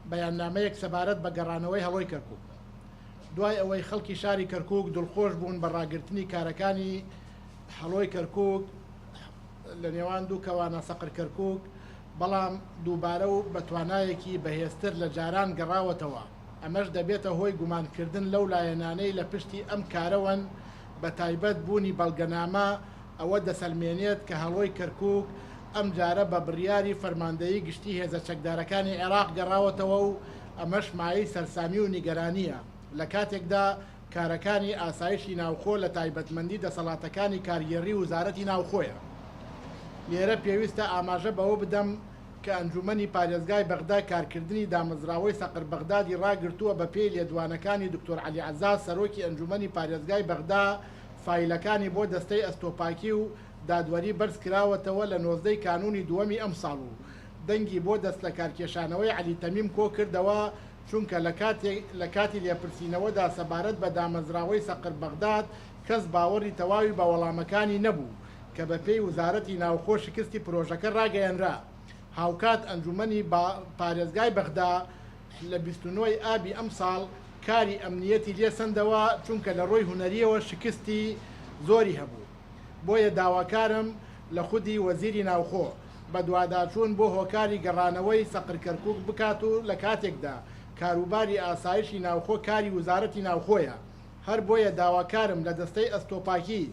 بەیاننامەیەک سەبارەت بە گەڕانەوەی هەڵۆی کەرکووک. دوای ئەوەی خەڵکی شاری کەرکووک دڵخۆش بوون بە ڕاگررتنی کارەکانی هەڵۆی کەرکووک لە نێوان دوو کەوانە سەقر کەرکووک، بەڵام دووبارە و بە توانایەکی بەهێزتر لە جاران گەڕاوەتەوە. ئەمەش دەبێتە هۆی گومانکردن لەو لایەنانەی لە پشتی ئەم کارەوەن بە تایبەت بوونی بەڵگەنامە ئەوە دەسەلمێنێت کە هەڵۆی کەرکووک ئەم جارە بە بڕیاری فەرماندەیی گشتی هێزە چەکدارەکانی عێراق گەڕاوەتەوە و ئەمەش مایەی سەرسامی و نیگەرانیە لە کاتێکدا کارەکانی ئاسایشی ناوخۆ لە تایبەتمەندی دەسەڵاتەکانی کارگێڕی وزارەتی ناوخۆیە. لێرە پێویستە ئاماژە بەوە بدەم کە ئەنجومەنی پارێزگای بەغدا کارکردنی دامەزراوەی سەقر بەغدادی ڕاگرتووە بە پێی لێدوانەکانی دکتۆر عەلی عەزاز سەرۆکی ئەنجومەنی پارێزگای بەغدا فایلەکانی بۆ دەستەی ئەستۆپاکی و دادوەری بەرز کراوەتەوە لە 19 کانونی دووەمی ئەم ساڵ و دەنگی بۆ دەست لە کارکێشانەوەی عەلی تەمیم کۆ کردەوە چونکە لە کاتی لێپرسینەوەدا سەبارەت بە دامەزراوەی سەقر بەغداد کەس باوەڕی تەواوی بە وەڵامەکانی نەبوو کە بە پێی وزارەتی ناوخۆ شکستی پرۆژەکە ڕاگەیەنرا. هاوکات ئەنجومەنی پارێزگای بەغدا لە 29 ئابی ئەم ساڵ کاری ئەمنیەتی لێسەندەوە چونکە لە ڕۆی هونەریەوە شکستی زۆری هەبوو. بۆیە داواکارم لە خودی وەزیری ناوخۆ بە دوواداچوون بۆ هۆکاری گەڕانەوەی سەقر کەرکووک بکات و لە کاتێکدا کاروباری ئاسایشی ناوخۆ کاری وزارەتی ناوخۆیە. هەر بۆیە داواکارم لە دەستەی ئەستۆپاکی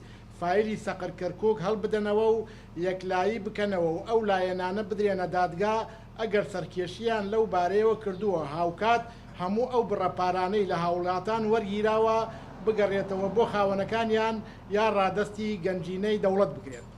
فایلی سەقر کەرکووک هەڵبدەنەوە و یەکلایی بکەنەوە و ئەو لایەنانە بدرێنە دادگا ئەگەر سەرکێشیان لەو بارەیەوە کردووە هاوکات هەموو ئەو بڕەپارانەی لە هاوڵاتان وەرگیراوە بگەڕێتەوە بۆ خاوەنەکانیان یا ڕادەستی گەنجینەی دەوڵەت بکرێت.